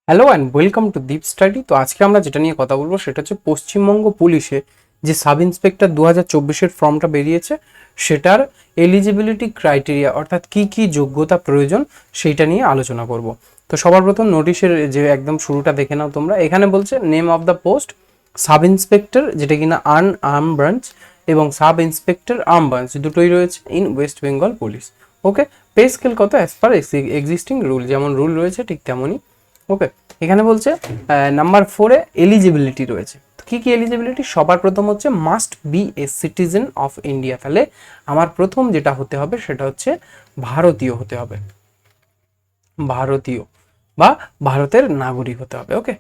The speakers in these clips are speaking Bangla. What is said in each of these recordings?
Hello and welcome to Deep study. তো আজকে আমরা যেটা নিয়ে কথা বলবো সেটা হচ্ছে পশ্চিমবঙ্গ পুলিশে যে সাব ইন্সপেক্টর 2024-এর ফর্মটা বেরিয়েছে সেটার এলিজিবিলিটি ক্রাইটেরিয়া অর্থাৎ কি কি যোগ্যতা প্রয়োজন সেইটা নিয়ে আলোচনা করব। তো সবার প্রথম নোটিশের যে একদম শুরুটা দেখে নাও তোমরা। এখানে বলছে name of the post sub inspector, যেটা কিনা আর্ম ব্রাঞ্চ, এবং সাব ইন্সপেক্টর আর্ম ব্রাঞ্চ দুটোই রয়েছে in West Bengal police. Okay, pay scale কত অ্যাজ পার এক্সিস্টিং রুল, যেমন রুল রয়েছে ঠিক তেমনই। ওকে, এখানে বলছে নাম্বার 4-এ এলিজিবিলিটি রয়েছে। কি কি এলিজিবিলিটি? সবার প্রথম হচ্ছে must B a citizen of India. তাহলে আমার প্রথম যেটা হতে হবে সেটা হচ্ছে ভারতীয় হতে হবে, ভারতীয় বা ভারতের নাগরিক হতে হবে। ওকে,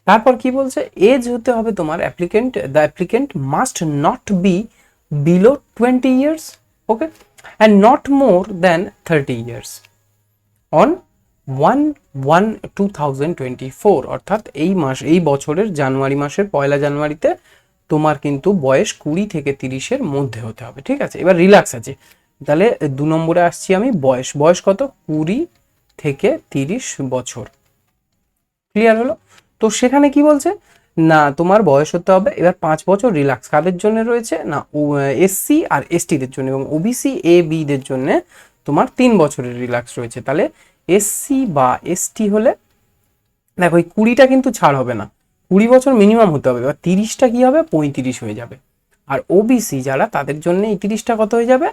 তারপর কি বলছে? এজ হতে হবে তোমার the applicant must not be below 20 years, okay, and not more than 30 years on 1/1/2024, অর্থাৎ এই বছরের জানুয়ারি মাসের 1 জানুয়ারিতে তোমার কিন্তু বয়স 20 থেকে 30-এর মধ্যে হতে হবে। ঠিক আছে, এবার রিল্যাক্স আছে। তাহলে 2 নম্বরে আসছি আমি। বয়স কত? 20 থেকে 30 বছর। ক্লিয়ার হলো? তো সেখানে কি বলছে না, তোমার বয়স হতে হবে এবার 5 বছর। রিল্যাক্স কাদের জন্য রয়েছে না, এসসি আর এসটিদের জন্য, এবং ওবিসি এ বিদের জন্য তোমার 3 বছরের রিল্যাক্স রয়েছে। তাহলে এসসি বা এসটি হলে দেখো ওই 20টা কিন্তু ছাড় হবে না, 20 বছর মিনিমাম হতে হবে। এবার 30টা কি হবে? 35 হয়ে যাবে। আর ওবিসি যারা, তাদের জন্য এই 30টা কত হয়ে যাবে?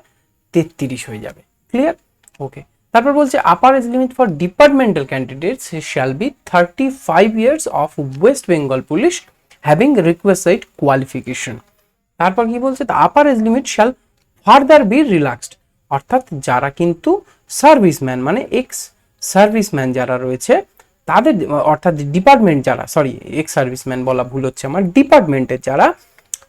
33 হয়ে যাবে। ক্লিয়ার? ওকে, তারপর বলছে upper age limit for departmental candidates shall be 35 years of West Bengal police having request qualification. তারপর কি বলছে? The upper age limit shall further be relaxed, অর্থাৎ যারা কিন্তু সার্ভিসম্যান মানে এক্স সার্ভিসম্যান যারা রয়েছে তাদের, অর্থাৎ ডিপার্টমেন্ট যারা, সরি এক্স সার্ভিসম্যান বলা ভুল হচ্ছে আমার, ডিপার্টমেন্টের যারা,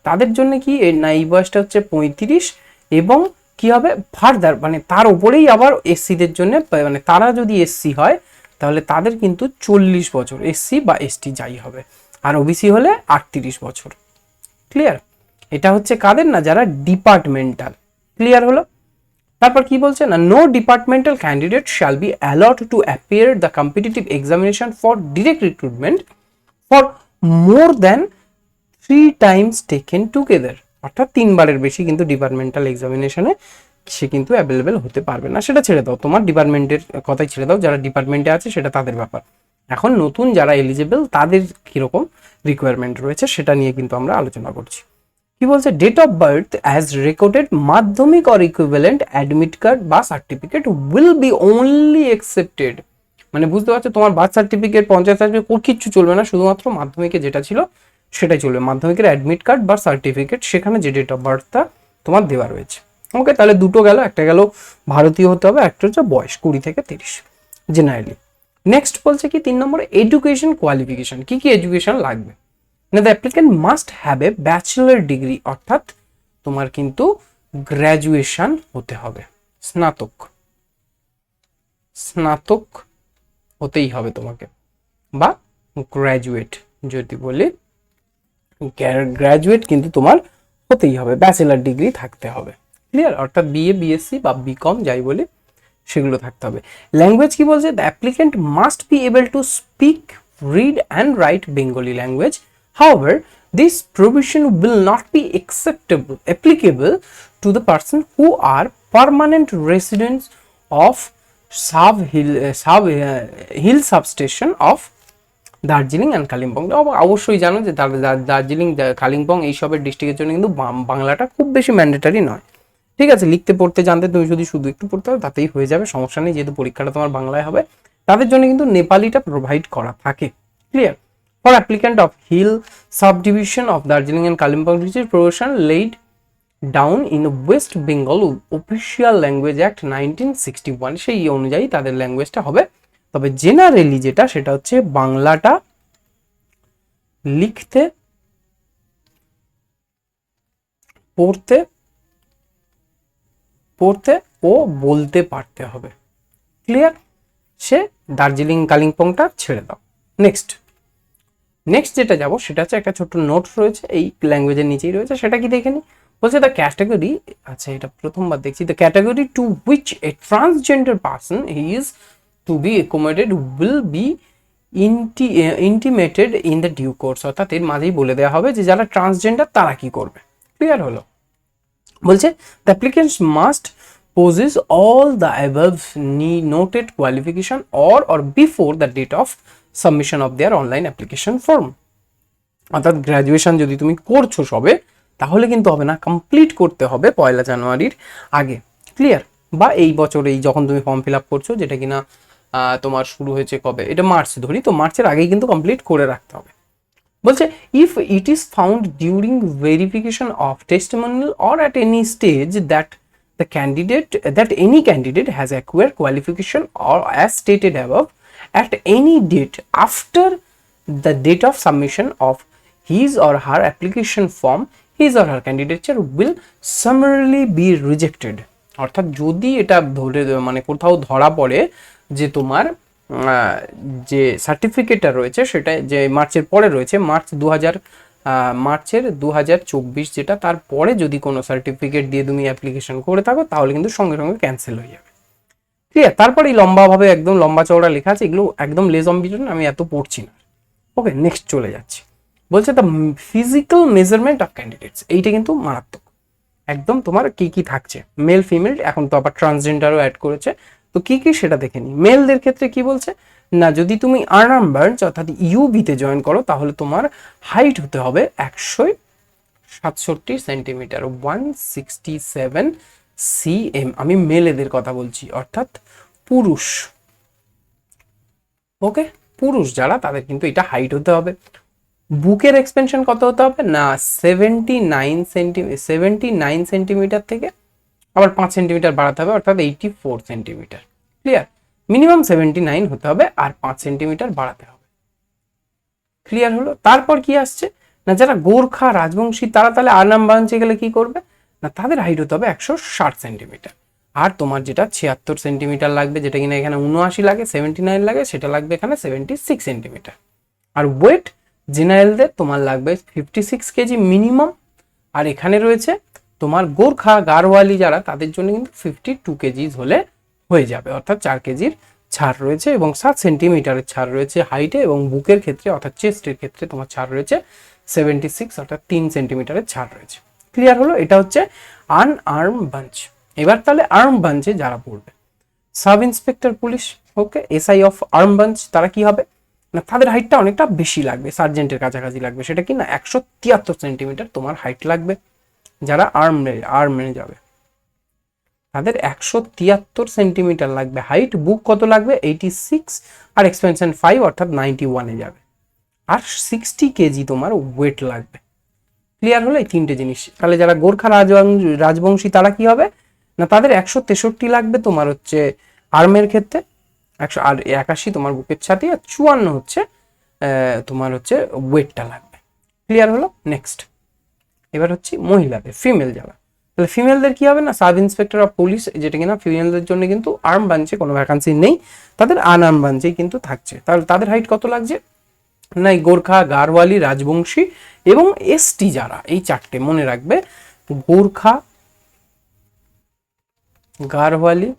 তাদের জন্য কি না এই বয়সটা হচ্ছে 35, এবং কি হবে ফার্দার মানে তার উপরেই আবার এসসিদের জন্য, মানে তারা যদি এসসি হয় তাহলে তাদের কিন্তু 40 বছর, এসসি বা এসটি যাই হবে, আর ওবিসি হলে 38 বছর। ক্লিয়ার? এটা হচ্ছে কাদের না, যারা ডিপার্টমেন্টাল। ক্লিয়ার হলো? তারপর কি বলছে না, no departmental candidate shall be allowed to appear the competitive examination for direct recruitment for more than 3 times taken together, অর্থাৎ 3 বারের বেশি কিন্তু ডিপার্টমেন্টাল এক্সামিনেশনে সে কিন্তু অ্যাভেলেবেল হতে পারবে না। সেটা ছেড়ে দাও, তোমার ডিপার্টমেন্টের কথাই ছেড়ে দাও, যারা ডিপার্টমেন্টে আছে সেটা তাদের ব্যাপার। এখন নতুন যারা এলিজিবল তাদের কিরকম রিকোয়ারমেন্ট রয়েছে সেটা নিয়ে কিন্তু আমরা আলোচনা করছি। কি বলছে? Date of birth as recorded Madhyamik or equivalent admit card বা certificate will be only accepted. মানে বুঝতে পারছো, তোমার বার্থ সার্টিফিকেট, পঞ্চায়েত সার্টিফিকেট কিচ্ছু চলবে না, শুধুমাত্র মাধ্যমিকে যেটা ছিল সেটাই চলবে। মাধ্যমিকের অ্যাডমিট কার্ড বা সার্টিফিকেট, সেখানে যে ডেট অফ বার্থটা তোমার দেওয়া রয়েছে। ওকে, তাহলে দুটো গেল, একটা গেল ভারতীয় হতে হবে, একটা হচ্ছে বয়স 20 থেকে 30 জেনারেলি। নেক্সট বলছে কি 3 নম্বরে এডুকেশন কোয়ালিফিকেশন। কি কি এডুকেশন লাগবে না, the applicant must have a bachelor degree, অর্থাৎ তোমার কিন্তু গ্র্যাজুয়েশন হতে হবে, স্নাতক স্নাতক হতেই হবে তোমাকে, বা গ্র্যাজুয়েট যদি বলি, গ্র্যাজুয়েট কিন্তু তোমার হতেই হবে, ব্যাচেলার ডিগ্রি থাকতে হবে। ক্লিয়ার? অর্থাৎ বিএ বিএসসি বা বিকম যাই বলি সেগুলো থাকতে হবে। ল্যাঙ্গুয়েজ কি বলছে? The applicant must be able to speak, read and write Bengali language. However, this provision will not be applicable to the person who are permanent residents of hill substation of Darjeeling and Kalimpong. অবশ্যই জানো যে দার্জিলিং কালিম্পং এইসবের ডিস্ট্রিক্টের জন্য কিন্তু বাংলাটা খুব বেশি ম্যান্ডেটারি নয়। ঠিক আছে, লিখতে পড়তে জানতে তুমি যদি শুধু একটু পড়তে হবে তাতেই হয়ে যাবে, সমস্যা নেই, যেহেতু পরীক্ষাটা তোমার বাংলায় হবে। তাদের জন্য কিন্তু নেপালিটা প্রোভাইড করা থাকে। Clear? For applicant of hill subdivision of Darjeeling and Kalimpong district profession laid down in West Bengal official language act 1961, সেই অনুযায়ী তাদের ল্যাঙ্গুয়েজটা হবে। তবে জেনারেলি যেটা, সেটা হচ্ছে বাংলাটা লিখতে পড়তে ও বলতে পারতে হবে। ক্লিয়ার? সে দার্জিলিং কালিম্পংটা ছেড়ে দাও। নেক্সট যেটা যাবো সেটা হচ্ছে একটা ছোট্ট নোট রয়েছে এই ল্যাঙ্গুয়েজের নিচেই রয়েছে, সেটা কি দেখে নি। বলছে দ্য ক্যাটাগরি, আচ্ছা এটা প্রথমবার দেখছি, the category to which a transgender person is to be accommodated will be intimated in the due course, অর্থাৎ এর মাঝেই বলে দেওয়া হবে যে যারা ট্রান্সজেন্ডার তারা কি করবে। ক্লিয়ার হলো? বলছে the applicants must possess all the above noted qualification or before the date of submission of their online application form। অর্থাৎ গ্র্যাজুয়েশন যদি তুমি করছো সবে, তাহলে কিন্তু হবে না, কমপ্লিট করতে হবে 1 জানুয়ারির আগে। ক্লিয়ার? বা এই বছরেই যখন তুমি ফর্ম ফিল আপ করছো, যেটা কিনা তোমার শুরু হয়েছে কবে, এটা মার্চ ধরি, তো মার্চের আগেই কিন্তু কমপ্লিট করে রাখতে হবে। বলছে if it is found during verification of testimonial or at any stage that any candidate has acquired qualification or as stated above at any date after the date of submission of his or her application form, his or her candidature will summarily be rejected। অর্থাৎ যদি এটা ধরে মানে কোথাও ধরা পড়ে যে তোমার যে সার্টিফিকেটটা রয়েছে সেটা যে মার্চের পরে রয়েছে, মার্চের 2024 যেটা, তারপরে যদি কোনো সার্টিফিকেট দিয়ে তুমি অ্যাপ্লিকেশন করে থাকো, তাহলে কিন্তু সঙ্গে সঙ্গে ক্যান্সেল হয়ে যাবে। ঠিক আছে? তারপরে এই লম্বাভাবে একদম লম্বা চওড়া লেখা আছে, এগুলো একদম লেস অম্বিশন, আমি এত পড়ছি না। ওকে, নেক্সট চলে যাচ্ছি। বলছে the physical measurement of candidates, এইটা কিন্তু মারাত্মক একদম। তোমার কি কি থাকছে, মেল ফিমেল, এখন তো আবার ট্রান্সজেন্ডারও অ্যাড করেছে, তো কি কি সেটা দেখে নি। মেলদের ক্ষেত্রে কি বলছে না, যদি তুমি আর্নাম বার্নস অর্থাৎ ইউবিতে জয়েন করো, তাহলে তোমার হাইট হতে হবে 167 সেন্টিমিটার, 167 cm। আমি মেলেদের কথা বলছি, অর্থাৎ পুরুষ। ওকে, পুরুষ যারা, তাদের কিন্তু এটা হাইট হতে হবে। বুকের এক্সপেনশন কত হতে হবে না, 79 সেন্টিমিটার থেকে আবার 5 সেন্টিমিটার বাড়াতে হবে, অর্থাৎ 84 সেন্টিমিটার। ক্লিয়ার? মিনিমাম 79 হতে হবে আর 5 সেন্টিমিটার বাড়াতে হবে। ক্লিয়ার হলো? তারপর কি আসছে না, যারা গোর্খা রাজবংশী তারা তাহলে আর্নাম বাঞ্চে গেলে কি করবে না, তাদের হাইট হতে হবে 160 সেন্টিমিটার। আর তোমার যেটা 76 সেন্টিমিটার লাগবে, যেটা কিনা এখানে 79 লাগে, 79 লাগে, সেটা লাগবে এখানে 76 সেন্টিমিটার। আর ওয়েট জেনারেলদের তোমার লাগবে 56 কেজি মিনিমাম। আর এখানে রয়েছে তোমার গোর্খা গারওয়ালি যারা, তাদের জন্য কিন্তু 52 কেজিজ হলে হয়ে যাবে, অর্থাৎ 4 কেজির ছাড় রয়েছে এবং 7 সেন্টিমিটারের ছাড় রয়েছে হাইটে, এবং বুকের ক্ষেত্রে অর্থাৎ চেস্টের ক্ষেত্রে তোমার ছাড় রয়েছে 76 অর্থাৎ 3 সেন্টিমিটারের ছাড় রয়েছে। ক্লিয়ার হলো? এটা হচ্ছে আনআর্ম বাঞ্চ। এবার তাহলে আর্ম বাঞ্চে যারা পড়বে, sub inspector police, okay, SI of arm bunch, তারা কি হবে না, তাদের হাইটটা অনেকটা বেশি লাগবে, সার্জেন্টের কাছাকাছি লাগবে, সেটা কি না 173 সেন্টিমিটার তোমার হাইট লাগবে। যারা আর্মে যাবে তাদের 173 সেন্টিমিটার লাগবে হাইট। বুক কত লাগবে, 86, আর এক্সপেনশন 5 অর্থাৎ 91-এ যাবে। আর 60 কেজি তোমার ওয়েট লাগবে। ক্লিয়ার হলো এই তিনটে জিনিস? তাহলে যারা গোর্খা রাজবংশী তারা কি হবে না, তাদের 163 লাগবে তোমার হচ্ছে আর্মের ক্ষেত্রে, 181 তোমার বুকের ছাতি, আর 54 হচ্ছে তোমার হচ্ছে ওয়েটটা লাগবে। ক্লিয়ার হলো? নেক্সট এবার হচ্ছে মহিলাদের, ফিমেল যারা, তাহলে ফিমেলদের কি হবে না, সাব ইন্সপেক্টর অফ পুলিশ, যেটা কিনা ফিমেলদের জন্য কিন্তু আর্ম বাঞ্চে কোনো ভ্যাকান্সি নেই, তাদের আনআর্ম বাঞ্চেই কিন্তু থাকছে। তাহলে তাদের হাইট কত লাগছে না, গোর্খা গারওয়ালি রাজবংশী এবং এসটি যারা, এই চারটে মনে রাখবে, গোর্খা গারওয়ালি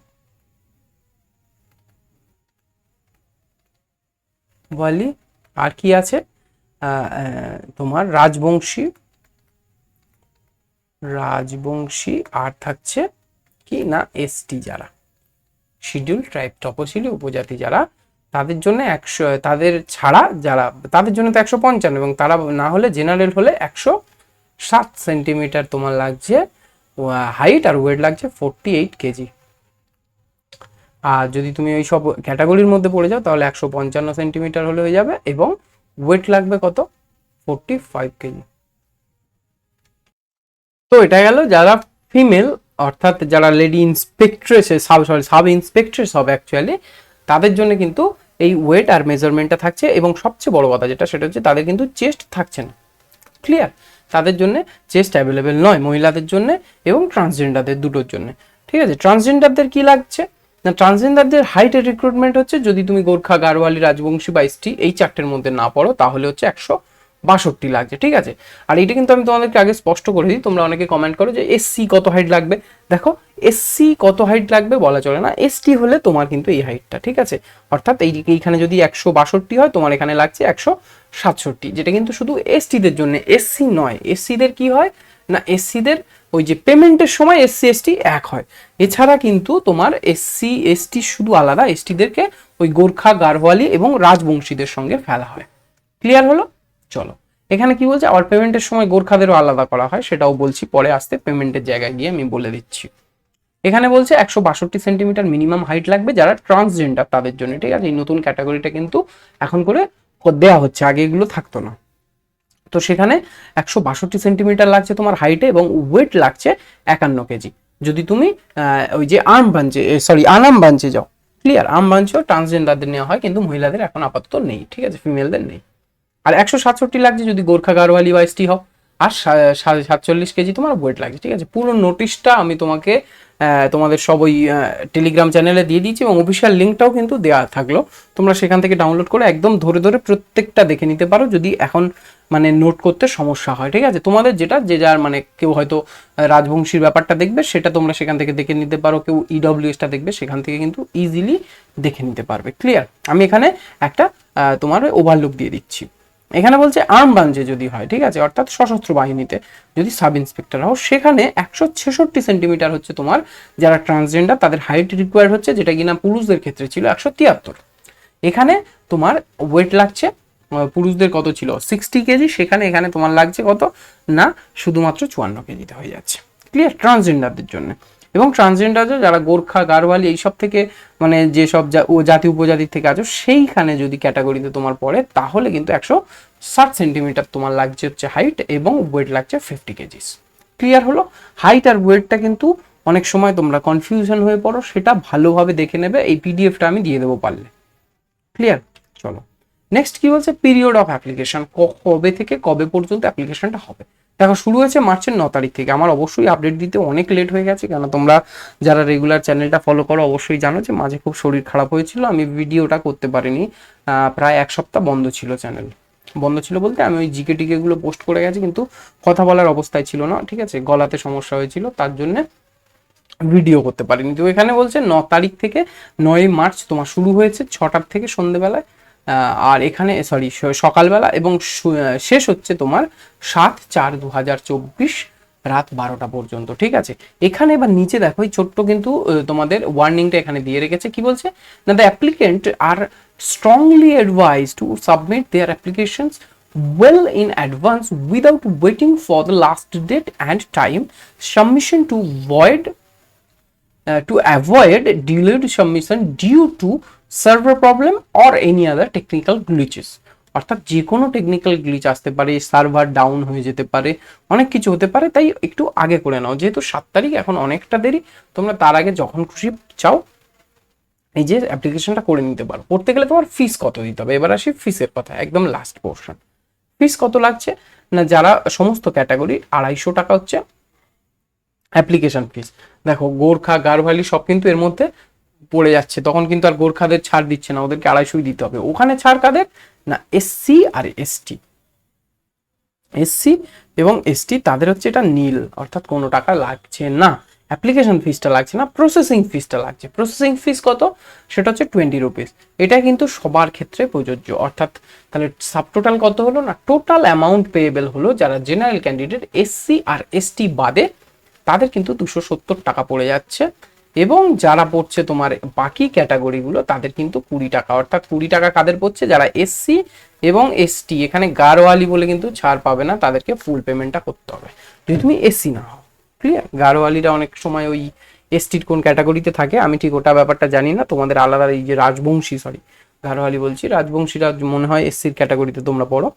আর কি আছে তোমার রাজবংশী, আর থাকছে কি না এসটি যারা, শিডিউল ট্রাইব তপশিলি উপজাতি যারা, তাদের জন্য 100, তাদের ছাড়া যারা, তাদের জন্য তো 155, এবং তারা না হলে জেনারেল হলে 107 সেন্টিমিটার তোমার লাগছে হাইট, আর ওয়েট লাগছে 48 কেজি। আর যদি তুমি ওই সব ক্যাটাগরির মধ্যে পড়ে যাও, তাহলে 155 সেন্টিমিটার হলে হয়ে যাবে, এবং ওয়েট লাগবে কত, 45 কেজি। তো এটা গেল যারা ফিমেল, অর্থাৎ যারা লেডি ইন্সপেক্ট্রেস, সাব ইন্সপেক্ট্রেস হবে অ্যাকচুয়ালি, তাদের জন্য কিন্তু এই ওয়েট আর মেজারমেন্টটা থাকছে। এবং সবচেয়ে বড় কথা যেটা, সেটা হচ্ছে তাদের কিন্তু চেস্ট থাকছে না। ক্লিয়ার? তাদের জন্য চেস্ট অ্যাভেলেবেল নয় মহিলাদের জন্য এবং ট্রান্সজেন্ডারদের দুটোর জন্য। ঠিক আছে? ট্রান্সজেন্ডারদের কি লাগছে না, ট্রান্সজেন্ডারদের হাইটের রিক্রুটমেন্ট হচ্ছে, যদি তুমি গোর্খা গারওয়ালি রাজবংশী বা এসটি এই চারটের মধ্যে না পড়ো, তাহলে হচ্ছে 62 লাগছে, ঠিক আছে। আর এটা কিন্তু আমি তোমাদেরকে আগে স্পষ্ট করে দিই, তোমরা অনেকে কমেন্ট করো যে এসসি কত হাইট লাগবে। দেখো এসসি কত হাইট লাগবে বলা চলে না, এসটি হলে তোমার কিন্তু এই হাইটটা, ঠিক আছে। অর্থাৎ এইখানে যদি 162 হয়, তোমার এখানে লাগছে 167, যেটা কিন্তু শুধু এসটিদের জন্য, এসসি নয়। এসসিদের কি হয় না, এসসিদের ওই যে পেমেন্টের সময় এসসি এসটি এক হয়, এছাড়া কিন্তু তোমার এসসি এসটি শুধু আলাদা, এসটিদেরকে ওই গোর্খা, গারওয়ালি এবং রাজবংশীদের সঙ্গে ফেলা হয়। ক্লিয়ার হলো? চলো, এখানে কি বলছে, আবার পেমেন্টের সময় গোর্খাদেরও আলাদা করা হয়, সেটাও বলছি পরে আসতে, পেমেন্টের জায়গায় গিয়ে আমি বলে দিচ্ছি। এখানে বলছে 162 সেন্টিমিটার মিনিমাম হাইট লাগবে যারা ট্রান্সজেন্ডার তাদের জন্য, ঠিক আছে। এই নতুন ক্যাটাগরিটা কিন্তু এখন করে দেওয়া হচ্ছে, আগে এগুলো থাকতো না। তো সেখানে 162 সেন্টিমিটার লাগছে তোমার হাইটে, এবং ওয়েট লাগছে 51 কেজি। যদি তুমি ওই যে আর্ম বাঞ্চে, সরি আনাম বাঞ্চে যাও, ক্লিয়ার, আর্ম বাঞ্চেও ট্রান্সজেন্ডারদের নেওয়া হয়, কিন্তু মহিলাদের এখন আপাতত নেই, ঠিক আছে, ফিমেলদের নেই। আর 167 লাগছে যদি গোর্খা, গারওয়ালি বা এসটি হও। আর 47 কেজি তোমার ওয়েট লাগছে, ঠিক আছে। পুরো নোটিশটা আমি তোমাকে তোমাদের সব ওই টেলিগ্রাম চ্যানেলে দিয়ে দিয়েছি, এবং অফিসিয়াল লিঙ্কটাও কিন্তু দেওয়া থাকলো, তোমরা সেখান থেকে ডাউনলোড করে একদম ধরে ধরে প্রত্যেকটা দেখে নিতে পারো, যদি এখন মানে নোট করতে সমস্যা হয়, ঠিক আছে। তোমাদের যেটা যে যার মানে, কেউ হয়তো রাজবংশীর ব্যাপারটা দেখবে, সেটা তোমরা সেখান থেকে দেখে নিতে পারো, কেউ ইডব্লিউএসটা দেখবে, সেখান থেকে কিন্তু ইজিলি দেখে নিতে পারবে। ক্লিয়ার? আমি এখানে একটা তোমার ওভারলুক দিয়ে দিচ্ছি। এখানে বলছে আর্ম ব্রাঞ্চে যদি হয়, ঠিক আছে, অর্থাৎ সশস্ত্র বাহিনীতে যদি সাব ইন্সপেক্টর হও, সেখানে 166 সেন্টিমিটার হচ্ছে তোমার যারা ট্রান্সজেন্ডার তাদের হাইট রিকোয়ার্ড হচ্ছে, যেটা কিনা পুরুষদের ক্ষেত্রে ছিল 173। এখানে তোমার ওয়েট লাগছে, পুরুষদের কত ছিল 60 কেজি, সেখানে এখানে তোমার লাগছে কত না, শুধুমাত্র 54 কেজিতে হয়ে যাচ্ছে। ক্লিয়ার? ট্রান্সজেন্ডারদের জন্য। এবং ট্রান্সজেন্ডার যারা গোর্খা, গারওয়ালি এইসব থেকে মানে যেসব জাতি উপজাতির থেকে আছো, সেইখানে যদি ক্যাটাগরিতে তোমার পড়ে, তাহলে কিন্তু 160 সেন্টিমিটার তোমার লাগছে হচ্ছে হাইট, এবং ওয়েট লাগছে 50 কেজিস। ক্লিয়ার হলো? হাইট আর ওয়েটটা কিন্তু অনেক সময় তোমরা কনফিউশন হয়ে পড়ো, সেটা ভালোভাবে দেখে নেবে, এই পিডিএফটা আমি দিয়ে দেবো পারলে। ক্লিয়ার? চলো নেক্সট কি বলছে, পিরিয়ড অফ অ্যাপ্লিকেশন, কবে থেকে কবে পর্যন্ত অ্যাপ্লিকেশনটা হবে। দেখো শুরু হয়েছে মার্চের 9 তারিখ থেকে। আমার অবশ্যই আপডেট দিতে অনেক লেট হয়ে গেছে, কেন তোমরা যারা রেগুলার চ্যানেলটা ফলো করো অবশ্যই জানো যে মাঝে খুব শরীর খারাপ হয়েছিল, আমি ভিডিওটা করতে পারিনি, প্রায় 1 সপ্তাহ বন্ধ ছিল, চ্যানেল বন্ধ ছিল বলতে আমি ওই জিকে টিকে গুলো পোস্ট করে গেছি, কিন্তু কথা বলার অবস্থায় ছিল না, ঠিক আছে, গলাতে সমস্যা হয়েছিল, তার জন্য ভিডিও করতে পারিনি। তো এখানে বলছে 9 তারিখ থেকে 9 মার্চ তোমার শুরু হয়েছে 6টার থেকে সন্ধ্যেবেলায়, আর এখানে সরি সকালবেলা, এবং শেষ হচ্ছে তোমার 7/4/2024 রাত 12টা পর্যন্ত, ঠিক আছে। এখানে এবার নিচে দেখো এই ছোট্ট কিন্তু তোমাদের ওয়ার্নিংটা এখানে দিয়ে রেখেছে, কি বলছে না, the applicant are strongly advised to submit their applications well in advance without waiting for the last date and time submission to avoid delayed submission due to server problem or any other technical glitches। অর্থাৎ যে কোনো টেকনিক্যাল গ্লিচ আসতে পারে, সার্ভার ডাউন হয়ে যেতে পারে, অনেক কিছু হতে পারে, তাই একটু আগে করে নাও, যেহেতু 7 তারিখ এখন অনেকটা দেরি, তোমরা তার আগে যখন খুশি চাও এই যে অ্যাপ্লিকেশনটা করে নিতে পারো। করতে গেলে তোমার ফিস কত দিতে হবে, এবার আসি ফিসের কথা, একদম লাস্ট পোর্শন। ফিস কত লাগছে না, যারা সমস্ত ক্যাটাগরি 250 টাকা হচ্ছে অ্যাপ্লিকেশন ফিস। দেখো গোর্খা, গারওয়ালি সব কিন্তু এর মধ্যে পড়ে যাচ্ছে, তখন কিন্তু আর গোর্খাদের ছাড় দিচ্ছে না, ওদেরকে 250 দিতে হবে। ওখানে ছাড় কাদের না, এসসি আর এসটি, এসসি এবং এসটি তাদের হচ্ছে এটা নীল, অর্থাৎ কোনো টাকা লাগছে না, অ্যাপ্লিকেশন ফিসটা লাগছে না, প্রসেসিং ফিসটা লাগছে। প্রসেসিং ফিস কত, সেটা হচ্ছে 20 রুপিস। এটা কিন্তু সবার ক্ষেত্রে প্রযোজ্য, অর্থাৎ তাহলে সাব টোটাল কত হলো না, টোটাল অ্যামাউন্ট পেয়েবল হলো যারা জেনারেল ক্যান্ডিডেট এসসি আর এসটি বাদে, তাদের কিন্তু 270 টাকা পড়ে যাচ্ছে, এবং যারা পড়ছে তোমার বাকি ক্যাটাগরিগুলো তাদের কিন্তু 20 টাকা, অর্থাৎ 20 টাকা কাদের পড়ছে, যারা এসসি এবং এসটি, এখানে গারওয়ালি বলে কিন্তু ছাড় পাবে না, তাদেরকে ফুল পেমেন্টটা করতে হবে যদি তুমি এসসি না হও। ক্লিয়ার? গারওয়ালিরা অনেক সময় ওই এসটির কোন ক্যাটাগরিতে থাকে আমি ঠিক ওটা ব্যাপারটা জানি না, তোমাদের আলাদা এই যে রাজবংশী, সরি গারওয়ালি বলছি, রাজবংশীরা মনে হয় এসসির ক্যাটাগরিতে তোমরা পড়ো,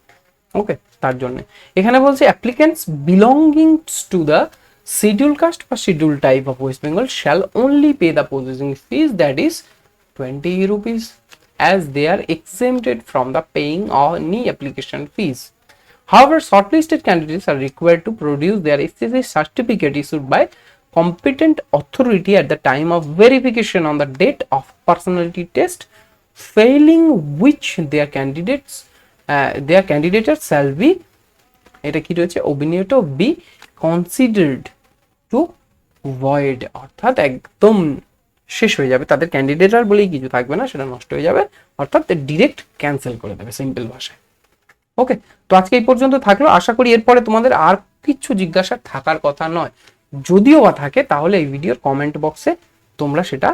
ওকে, তার জন্য এখানে বলছে applicants belonging to the scheduled caste or scheduled type of West Bengal shall only pay the processing fees, that is 20 rupees, as they are exempted from the paying any application fees. However, shortlisted candidates are required to produce their SSC certificate issued by competent authority at the time of verification on the date of personality test, failing which their candidates their candidature shall be, এটা কি রয়েছে, ab initio be considered to void, অর্থাৎ একদম শেষ হয়ে যাবে, তাদের ক্যান্ডিডেটার বলেই কিছু থাকবে না, সেটা নষ্ট হয়ে যাবে, অর্থাৎ ডিরেক্ট ক্যান্সেল করে দেবে সিম্পল ভাষায়। ওকে, তো আজকে এই পর্যন্ত থাকলো। আশা করি এরপরে তোমাদের আর কিছু জিজ্ঞাসা থাকার কথা নয়, যদিও বা থাকে তাহলে এই ভিডিওর কমেন্ট বক্সে তোমরা সেটা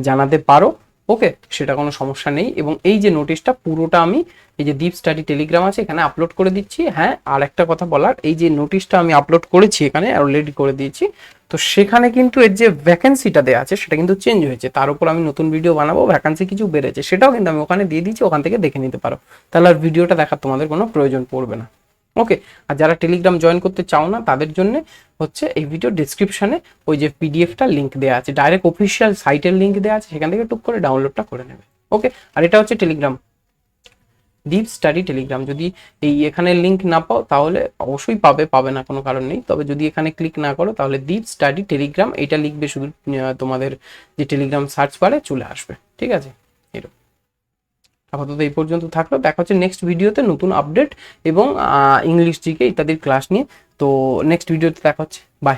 জানাতে পারো। ওকে, সেটা কোনো সমস্যা নেই। এবং এই যে নোটিশটা পুরোটা আমি এই যে দীপ স্টাডি টেলিগ্রাম আছে এখানে আপলোড করে দিচ্ছি। হ্যাঁ, আর একটা কথা বলার, এই যে নোটিশটা আমি আপলোড করেছি এখানে অলরেডি করে দিয়েছি, তো সেখানে কিন্তু এর যে ভ্যাকেন্সিটা দেওয়া আছে সেটা কিন্তু চেঞ্জ হয়েছে, তার উপর আমি নতুন ভিডিও বানাবো, ভ্যাকেন্সি কিছু বেড়েছে, সেটাও কিন্তু আমি ওখানে দিয়ে দিচ্ছি, ওখান থেকে দেখে নিতে পারো, তাহলে আর ভিডিওটা দেখার তোমাদের কোনো প্রয়োজন পড়বে না। ওকে, আর যারা টেলিগ্রাম জয়েন করতে চাও না তাদের জন্য হচ্ছে এই ভিডিও ডিসক্রিপশনে ওই যে পিডিএফটা লিঙ্ক দেওয়া আছে, ডাইরেক্ট অফিসিয়াল সাইটের লিঙ্ক দেওয়া আছে, সেখান থেকে টুক করে ডাউনলোডটা করে নেবে। ওকে, আর এটা হচ্ছে টেলিগ্রাম, ডিপ স্টাডি টেলিগ্রাম। যদি এই এখানে লিঙ্ক না পাও তাহলে অবশ্যই পাবে না, কোনো কারণ নেই, তবে যদি এখানে ক্লিক না করো তাহলে ডিপ স্টাডি টেলিগ্রাম এটা লিখবে শুধু, তোমাদের যে টেলিগ্রাম সার্চ বারে চলে আসবে। ঠিক আছে, এরকম। আপাতত এই পর্যন্ত থাকলো, দেখা হচ্ছে নেক্সট ভিডিওতে নতুন আপডেট এবং ইংলিশ জিকে ইত্যাদির ক্লাস নিয়ে। তো নেক্সট ভিডিওতে দেখা হচ্ছে, বাই।